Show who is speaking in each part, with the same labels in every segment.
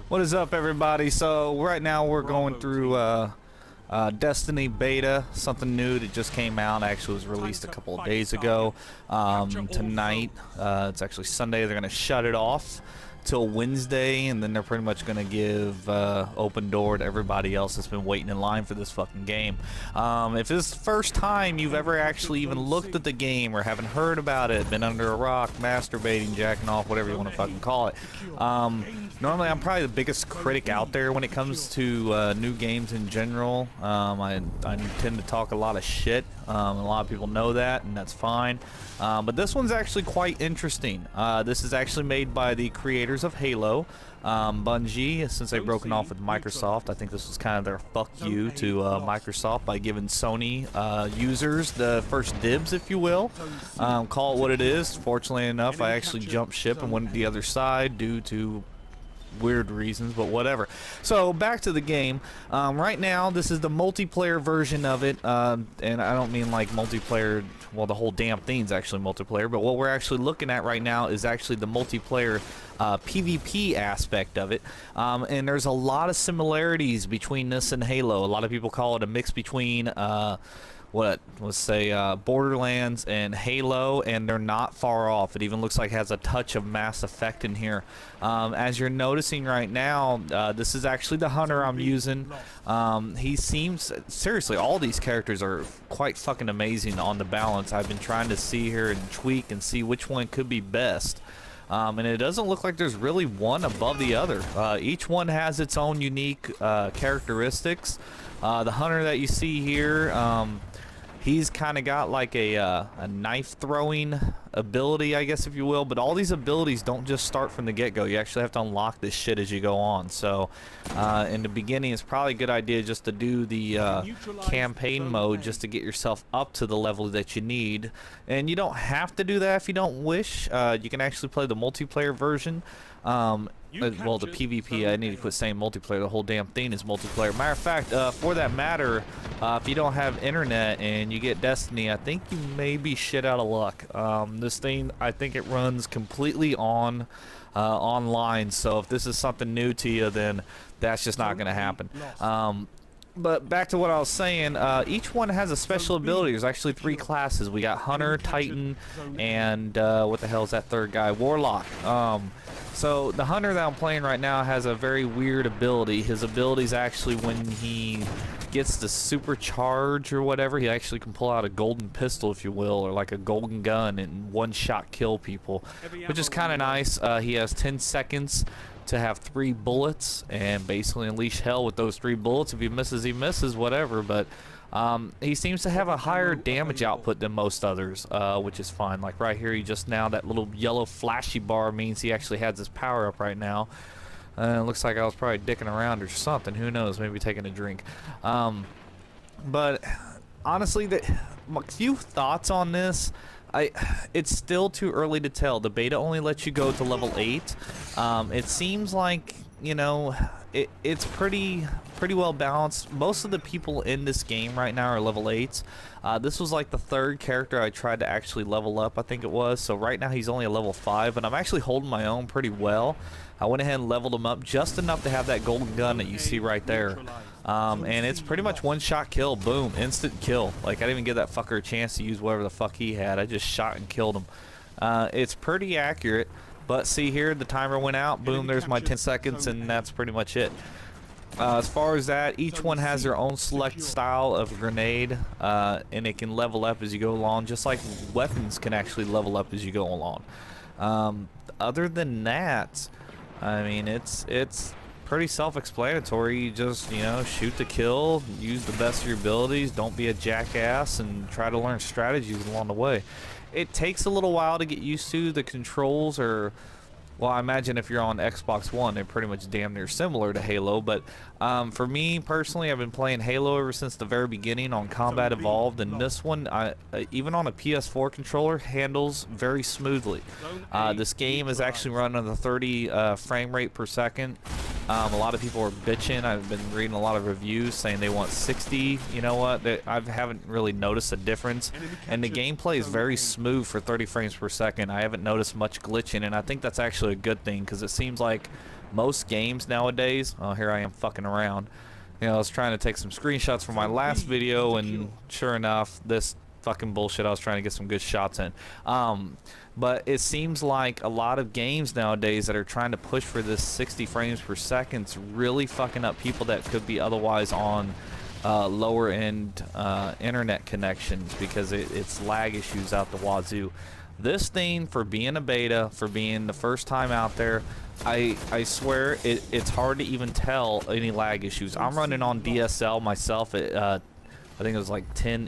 Speaker 1: What is up, everybody? So right now we're going through Destiny beta, something new that just came out. Actually was released a couple of days ago. Tonight, it's actually Sunday, they're going to shut it off till Wednesday, and then they're pretty much going to give open door to everybody else that's been waiting in line for this fucking game. If this is the first time you've ever actually even looked at the game or haven't heard about it, been under a rock, masturbating, jacking off, whatever you want to fucking call it, normally I'm probably the biggest critic out there when it comes to new games in general. I tend to talk a lot of shit. A lot of people know that, and that's fine. But this one's actually quite interesting. This is actually made by the creators of Halo. Bungie, since they've broken off with Microsoft, I think this was kind of their fuck you to Microsoft by giving Sony users the first dibs, if you will. Call it what it is. Fortunately enough, I actually jumped ship and went to the other side due to weird reasons, but whatever. So back to the game. Right now this is the multiplayer version of it, and I don't mean like multiplayer, well, the whole damn thing's actually multiplayer, but what we're actually looking at right now is actually the multiplayer PvP aspect of it. And there's a lot of similarities between this and Halo. A lot of people call it a mix between let's say Borderlands and Halo, and they're not far off. It even looks like it has a touch of Mass Effect in here. As you're noticing right now, this is actually the hunter I'm using. He seems, seriously, all these characters are quite fucking amazing on the balance. I've been trying to see here and tweak and see which one could be best. And it doesn't look like there's really one above the other. Each one has its own unique characteristics. The hunter that you see here, he's kind of got like a knife throwing ability, I guess, if you will, but all these abilities don't just start from the get-go. You actually have to unlock this shit as you go on. So in the beginning, it's probably a good idea just to do the campaign mode just to get yourself up to the level that you need. And you don't have to do that if you don't wish. You can actually play the multiplayer version. Well, the PvP, I need to quit saying multiplayer. The whole damn thing is multiplayer. Matter of fact, for that matter, if you don't have internet and you get Destiny, I think you may be shit out of luck. This thing, I think it runs completely on online. So if this is something new to you, then that's just not going to happen. But back to what I was saying, each one has a special ability. There's actually 3 classes. We got Hunter, Titan, and what the hell is that third guy? Warlock. So the Hunter that I'm playing right now has a very weird ability. His ability is actually when he gets the supercharge or whatever, he actually can pull out a golden pistol, if you will, or like a golden gun and one-shot kill people, which is kind of nice. He has 10 seconds to have 3 bullets and basically unleash hell with those 3 bullets. If he misses, whatever. But he seems to have a higher damage output than most others, which is fine. Like right here, he just now, that little yellow flashy bar means he actually has his power up right now. It looks like I was probably dicking around or something. Who knows? Maybe taking a drink. But honestly, my few thoughts on this. It's still too early to tell. The beta only lets you go to level 8. It seems like, you know, it's pretty well balanced. Most of the people in this game right now are level 8s. This was like the 3rd character I tried to actually level up, I think it was. So right now he's only a level 5, but I'm actually holding my own pretty well. I went ahead and leveled him up just enough to have that golden gun that you see right there. And it's pretty much one-shot kill. Boom. Instant kill. Like, I didn't even give that fucker a chance to use whatever the fuck he had. I just shot and killed him. It's pretty accurate. But see here, the timer went out. Boom, there's my 10 seconds, and that's pretty much it. As far as that, each one has their own select style of grenade, and it can level up as you go along, just like weapons can actually level up as you go along. Other than that, I mean, it's pretty self-explanatory. You just, you know, shoot to kill, use the best of your abilities, don't be a jackass, and try to learn strategies along the way. It takes a little while to get used to. The controls are, well, I imagine if you're on Xbox One, they're pretty much damn near similar to Halo. But for me personally, I've been playing Halo ever since the very beginning on Combat Evolved, and this one, even on a PS4 controller, handles very smoothly. This game is actually running on the 30 frame rate per second. A lot of people are bitching. I've been reading a lot of reviews saying they want 60. You know what? I haven't really noticed a difference. And the gameplay is very smooth for 30 frames per second. I haven't noticed much glitching, and I think that's actually a good thing, because it seems like most games nowadays, oh, here I am fucking around. You know, I was trying to take some screenshots from my last video, and sure enough, this fucking bullshit, I was trying to get some good shots in. But it seems like a lot of games nowadays that are trying to push for this 60 frames per second is really fucking up people that could be otherwise on lower end internet connections, because it's lag issues out the wazoo. This thing, for being a beta, for being the first time out there, I swear it's hard to even tell any lag issues. I'm running on DSL myself at I think it was like 10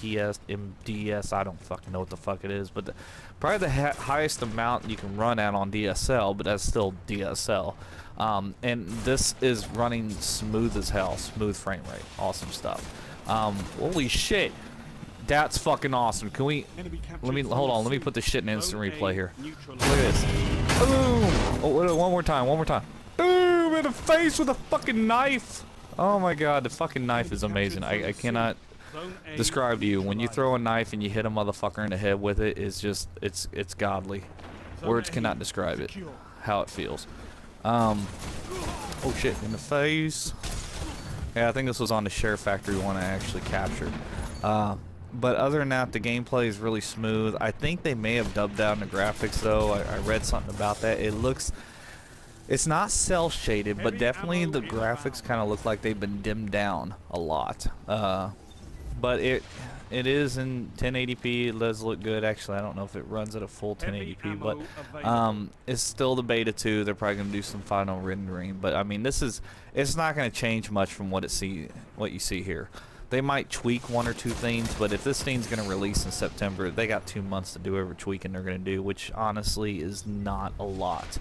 Speaker 1: MDS, I don't fucking know what the fuck it is, but probably the highest amount you can run at on DSL, but that's still DSL. And this is running smooth as hell, smooth frame rate, awesome stuff. Holy shit, that's fucking awesome. Can we, hold on, let me put this shit in instant replay here. Look at this. Boom! Oh, one more time. Boom! In the face with a fucking knife. Oh my god, the fucking knife is amazing. I cannot describe to you. When you throw a knife and you hit a motherfucker in the head with it, it's just, it's godly. Words cannot describe it, how it feels. Oh shit, in the face. Yeah, I think this was on the SHAREfactory one I actually captured. But other than that, the gameplay is really smooth. I think they may have dubbed down the graphics though. I read something about that. It's not cel shaded, but definitely the graphics kind of look like they've been dimmed down a lot. But it is in 1080p. It does look good. Actually, I don't know if it runs at a full 1080p, but it's still the beta 2. They're probably gonna do some final rendering, but I mean, it's not gonna change much from what you see here. They might tweak one or two things, but if this thing's gonna release in September, they got 2 months to do every tweaking they're gonna do, which honestly is not a lot.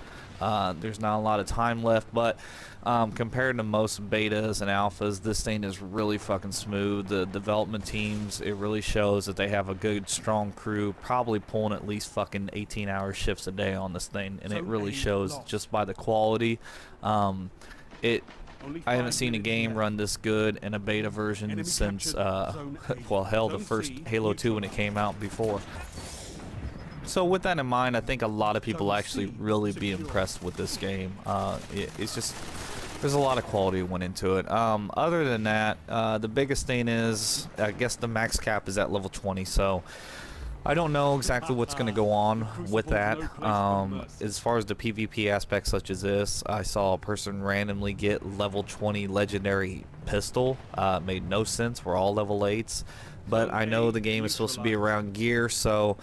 Speaker 1: There's not a lot of time left, but compared to most betas and alphas, this thing is really fucking smooth. The development teams, it really shows that they have a good, strong crew, probably pulling at least fucking 18-hour shifts a day on this thing, and it really shows just by the quality. I haven't seen a game run this good in a beta version since, well, hell, the first Halo 2 when it came out before. So with that in mind, I think a lot of people actually really be impressed with this game. It's just, there's a lot of quality went into it. Other than that, the biggest thing is, I guess the max cap is at level 20, so I don't know exactly what's going to go on with that. As far as the PvP aspects such as this, I saw a person randomly get level 20 legendary pistol. Made no sense. We're all level 8s. But I know the game is supposed to be around gear, so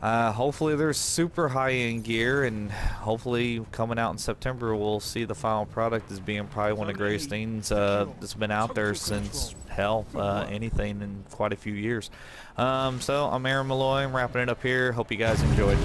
Speaker 1: hopefully there's super high-end gear, and hopefully coming out in September we'll see the final product as being probably one of the greatest things that's been out there since, hell, anything in quite a few years. So I'm Aaron Malloy. I'm wrapping it up here. Hope you guys enjoyed.